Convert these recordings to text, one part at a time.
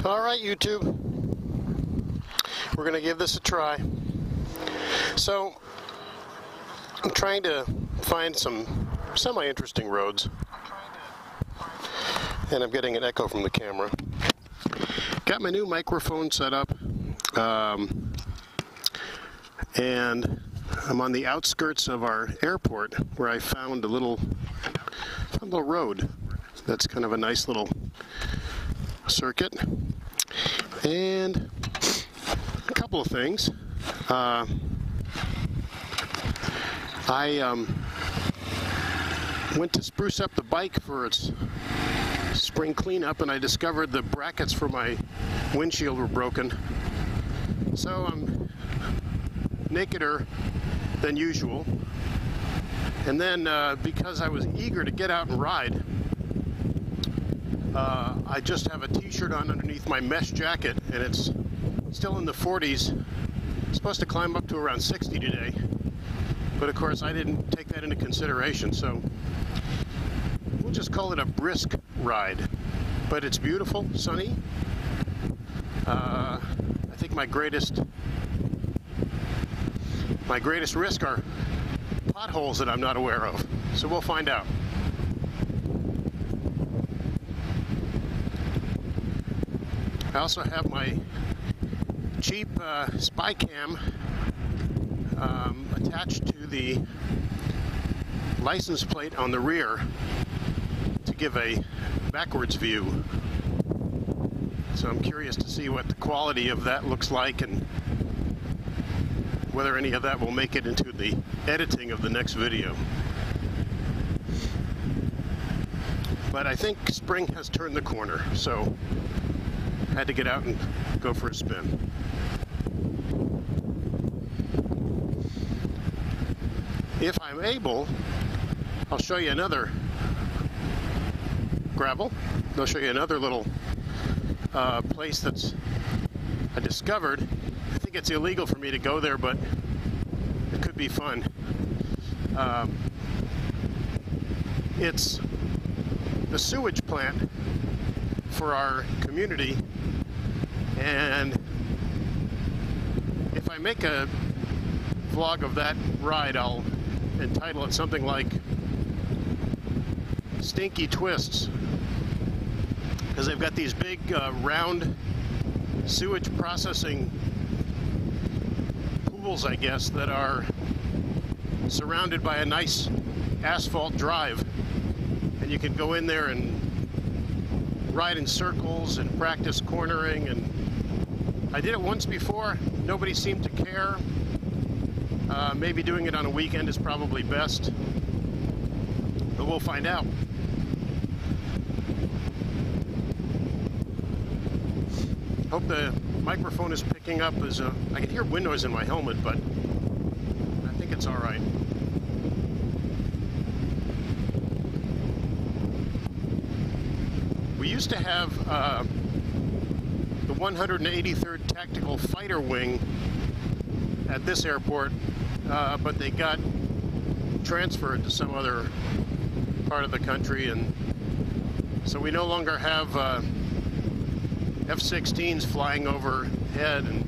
Alright, YouTube, we're going to give this a try. So, I'm trying to find some semi-interesting roads, and I'm getting an echo from the camera. Got my new microphone set up, and I'm on the outskirts of our airport where I found a little road that's kind of a nice little circuit. And a couple of things. I went to spruce up the bike for its spring cleanup, and I discovered the brackets for my windshield were broken. So I'm nakeder than usual. And then because I was eager to get out and ride, I just have a t-shirt on underneath my mesh jacket, and it's still in the 40s. It's supposed to climb up to around 60 today, but of course I didn't take that into consideration, so we'll just call it a brisk ride. But it's beautiful, sunny. I think my greatest risk are potholes that I'm not aware of, so we'll find out. I also have my cheap spy cam attached to the license plate on the rear to give a backwards view. So I'm curious to see what the quality of that looks like and whether any of that will make it into the editing of the next video. But I think spring has turned the corner, so I had to get out and go for a spin. If I'm able, I'll show you another gravel. I'll show you another little place that's I discovered. I think it's illegal for me to go there, but it could be fun. It's the sewage plant for our community, and if I make a vlog of that ride, I'll entitle it something like Stinky Twists, because they've got these big round sewage processing pools, I guess, that are surrounded by a nice asphalt drive, and you can go in there and ride in circles and practice cornering. And I did it once before. Nobody seemed to care. Maybe doing it on a weekend is probably best, but we'll find out. Hope the microphone is picking up. I can hear wind noise in my helmet, but I think it's all right. We used to have the 183rd Tactical Fighter Wing at this airport, but they got transferred to some other part of the country, and so we no longer have F-16s flying overhead and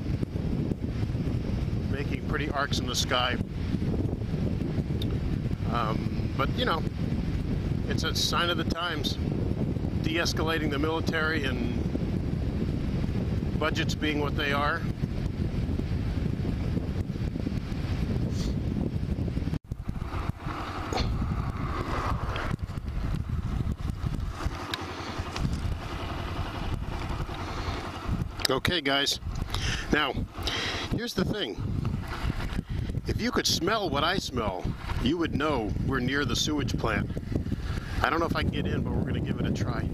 making pretty arcs in the sky. But you know, it's a sign of the times. De-escalating the military and budgets being what they are. Okay, guys. Now, here's the thing. If you could smell what I smell, you would know we're near the sewage plant. I don't know if I can get in, but we're going to give it a try.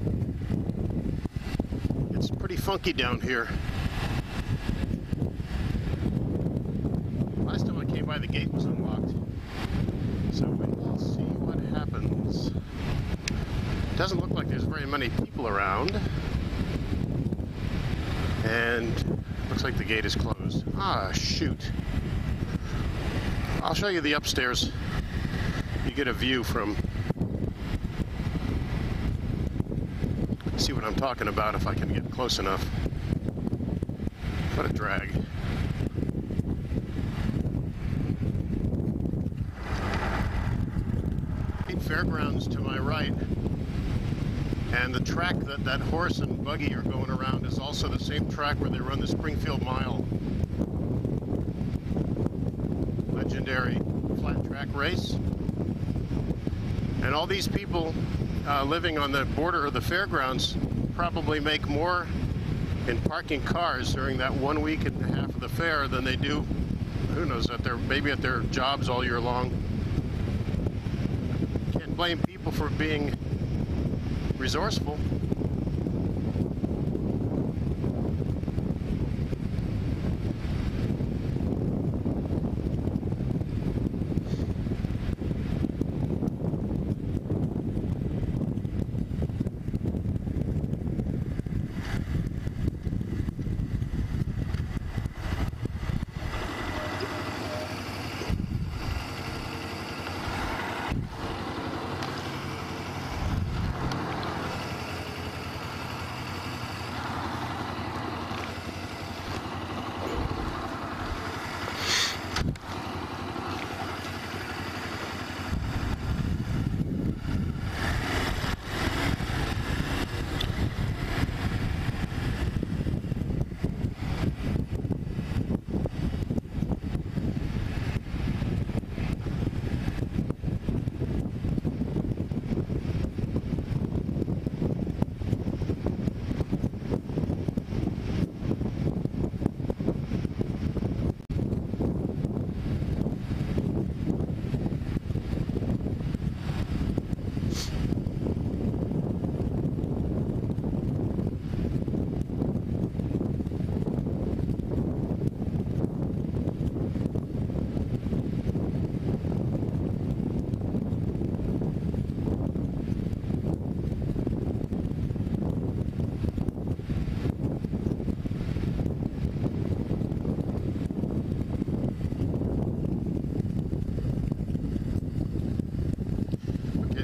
It's pretty funky down here. Last time I came by, the gate was unlocked. So we'll see what happens. Doesn't look like there's very many people around. And looks like the gate is closed. Ah, shoot. I'll show you the upstairs. You get a view from see what I'm talking about if I can get close enough. What a drag. Fairgrounds to my right, and the track that horse and buggy are going around is also the same track where they run the Springfield Mile, legendary flat track race. And all these people living on the border of the fairgrounds probably make more in parking cars during that 1 week and a half of the fair than they do, who knows, maybe at their jobs all year long. Blame people for being resourceful.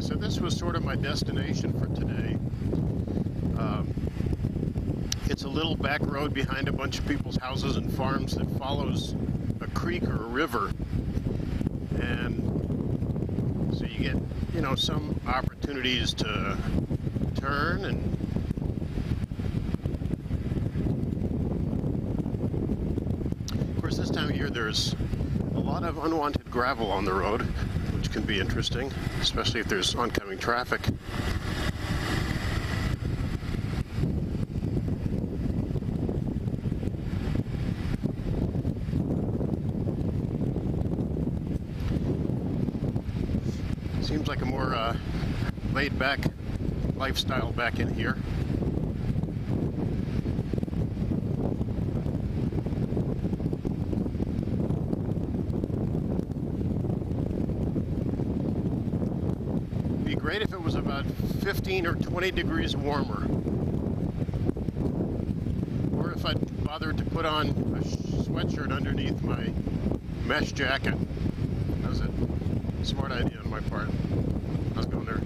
So this was sort of my destination for today. It's a little back road behind a bunch of people's houses and farms that follows a creek or a river. And so you get, some opportunities to turn and of course this time of year there's a lot of unwanted gravel on the road, which can be interesting, especially if there's oncoming traffic. Seems like a more laid-back lifestyle back in here. Great if it was about 15 or 20 degrees warmer, or if I'd bothered to put on a sweatshirt underneath my mesh jacket. That was a smart idea on my part. I was going there.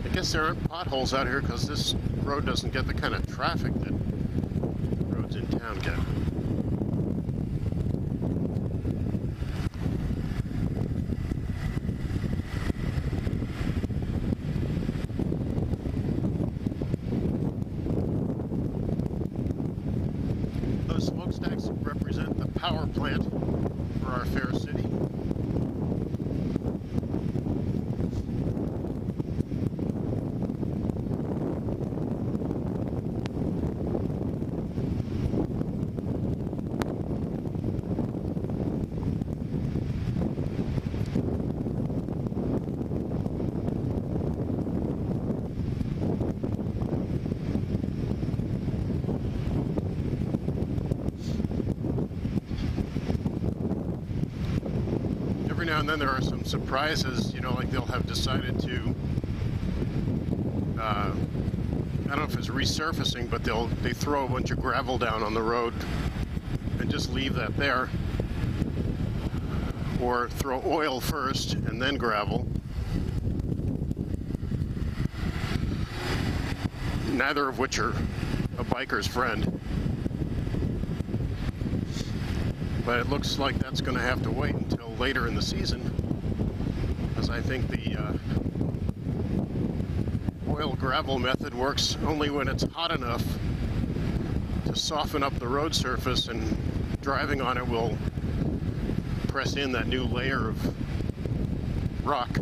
I guess there aren't potholes out here because this road doesn't get the kind of traffic that roads in town get. Those smokestacks represent the power plant for our fair city. and then there are some surprises, you know, like they'll have decided to, I don't know if it's resurfacing, but they throw a bunch of gravel down on the road and just leave that there. Or throw oil first and then gravel. Neither of which are a biker's friend. But it looks like that's going to have to wait until later in the season, because I think the oil gravel method works only when it's hot enough to soften up the road surface, and driving on it will press in that new layer of rock.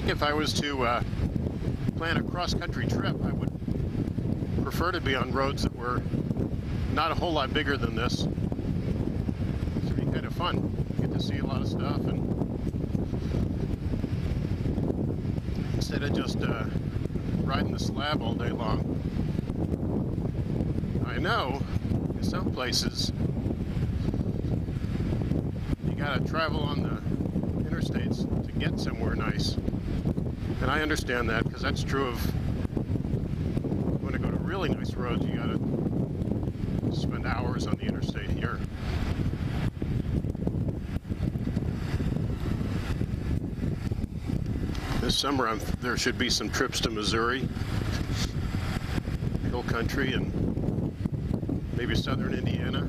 If I was to plan a cross-country trip, I would prefer to be on roads that were not a whole lot bigger than this. It should be kind of fun. Get to see a lot of stuff, and instead of just riding the slab all day long. I know in some places you gotta travel on the interstates to get somewhere nice. And I understand that, because that's true of, you want to go to really nice roads, you gotta spend hours on the interstate here. This summer there should be some trips to Missouri, hill country, and maybe southern Indiana.